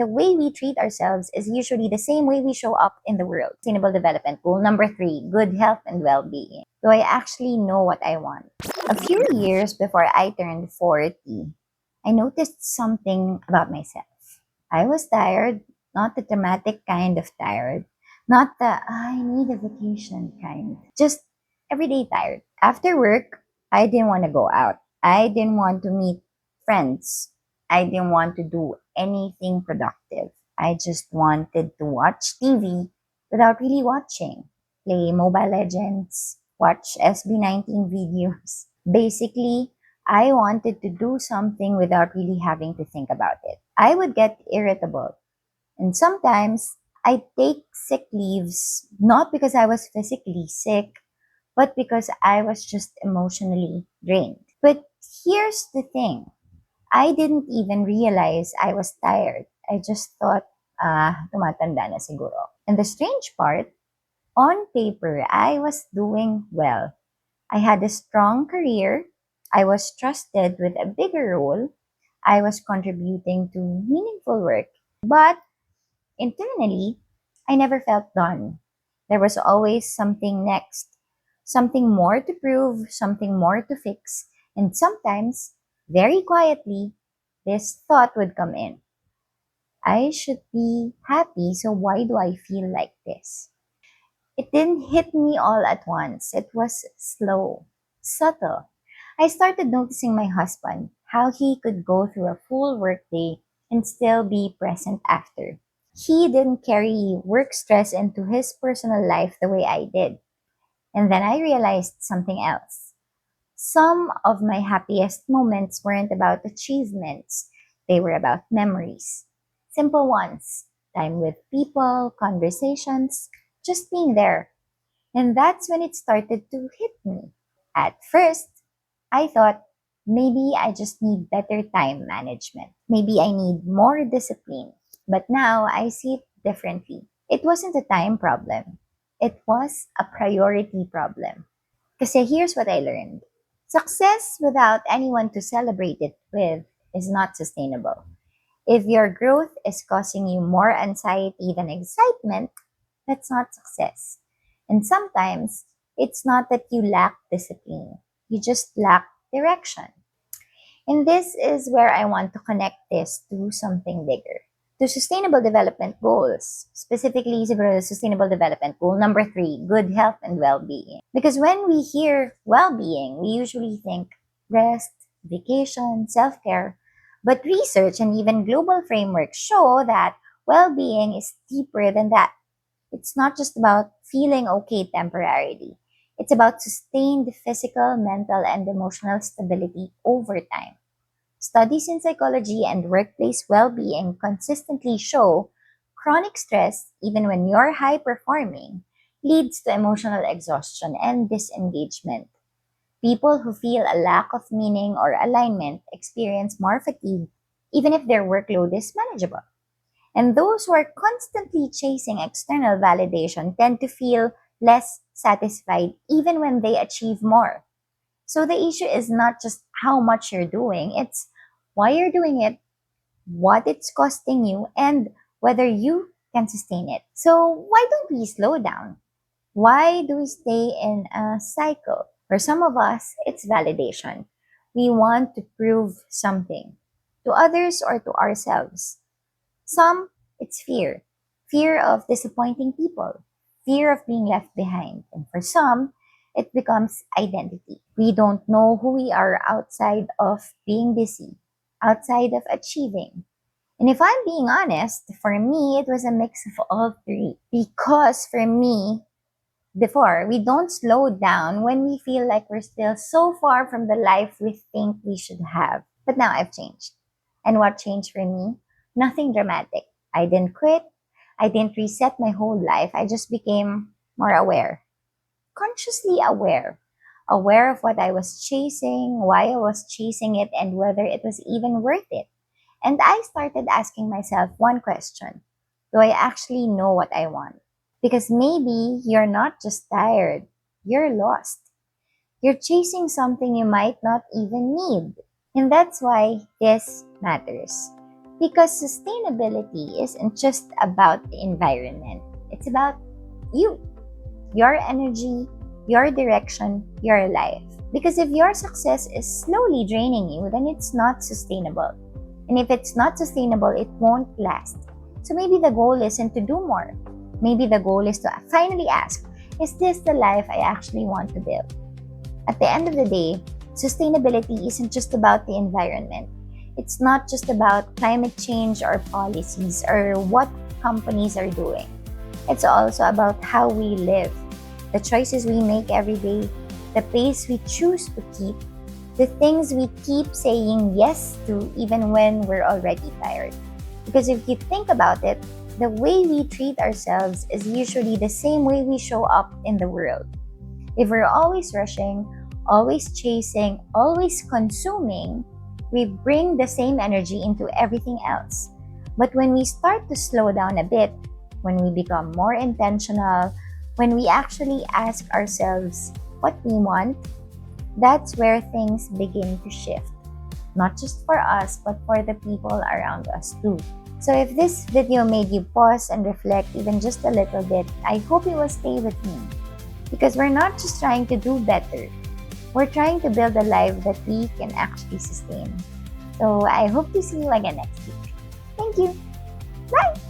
the way we treat ourselves is usually the same way we show up in the world. Sustainable development goal number 3, good health and well-being. Do I actually know what I want? A few years before I turned 40, I noticed something about myself. I was tired, not the dramatic kind of tired, not the I need a vacation kind, just everyday tired. After work, I didn't want to go out. I didn't want to meet friends. I didn't want to do anything productive. I just wanted to watch TV without really watching, play Mobile Legends, watch SB19 videos. Basically, I wanted to do something without really having to think about it. I would get irritable, and sometimes I take sick leaves not because I was physically sick, but because I was just emotionally drained. But here's the thing, I didn't even realize I was tired. I just thought, tumatanda na siguro. And the strange part, on paper, I was doing well. I had a strong career. I was trusted with a bigger role. I was contributing to meaningful work. But internally, I never felt done. There was always something next, something more to prove, something more to fix. And sometimes, very quietly, this thought would come in. I should be happy, so why do I feel like this? It didn't hit me all at once. It was slow, subtle. I started noticing my husband, how he could go through a full workday and still be present after. He didn't carry work stress into his personal life the way I did. And then I realized something else. Some of my happiest moments weren't about achievements, they were about memories. Simple ones, time with people, conversations, just being there. And that's when it started to hit me. At first, I thought maybe I just need better time management. Maybe I need more discipline. But now I see it differently. It wasn't a time problem. It was a priority problem. Kasi here's what I learned. Success without anyone to celebrate it with is not sustainable. If your growth is causing you more anxiety than excitement, that's not success. And sometimes it's not that you lack discipline, you just lack direction. And this is where I want to connect this to something bigger. To sustainable development goals, specifically siguro sustainable development goal number 3, good health and well-being. Because when we hear well-being, we usually think rest, vacation, self-care. But research and even global frameworks show that well-being is deeper than that. It's not just about feeling okay temporarily. It's about sustained physical, mental, and emotional stability over time. Studies in psychology and workplace well-being consistently show chronic stress, even when you're high performing, leads to emotional exhaustion and disengagement. People who feel a lack of meaning or alignment experience more fatigue, even if their workload is manageable. And those who are constantly chasing external validation tend to feel less satisfied even when they achieve more. So the issue is not just how much you're doing, it's why you're doing it, what it's costing you, and whether you can sustain it. So why don't we slow down? Why do we stay in a cycle? For some of us, it's validation. We want to prove something to others or to ourselves. Some, it's fear. Fear of disappointing people, fear of being left behind. And for some, it becomes identity. We don't know who we are outside of being busy, outside of achieving. And if I'm being honest, for me, it was a mix of all three. Because for me, before, we don't slow down when we feel like we're still so far from the life we think we should have. But now I've changed. And what changed for me? Nothing dramatic. I didn't quit. I didn't reset my whole life. I just became more aware, consciously aware. Aware of what I was chasing, why I was chasing it, and whether it was even worth it. And I started asking myself one question. Do I actually know what I want? Because maybe you're not just tired, you're lost. You're chasing something you might not even need. And that's why this matters. Because sustainability isn't just about the environment, it's about you, your energy, your direction, your life. Because if your success is slowly draining you, then it's not sustainable. And if it's not sustainable, it won't last. So maybe the goal isn't to do more. Maybe the goal is to finally ask, is this the life I actually want to build? At the end of the day, sustainability isn't just about the environment. It's not just about climate change or policies or what companies are doing. It's also about how we live, the choices we make every day, the pace we choose to keep, the things we keep saying yes to even when we're already tired. Because if you think about it, the way we treat ourselves is usually the same way we show up in the world. If we're always rushing, always chasing, always consuming, we bring the same energy into everything else. But when we start to slow down a bit, when we become more intentional, when we actually ask ourselves what we want, that's where things begin to shift. Not just for us, but for the people around us too. So if this video made you pause and reflect even just a little bit, I hope you will stay with me. Because we're not just trying to do better, we're trying to build a life that we can actually sustain. So I hope to see you again next week. Thank you. Bye!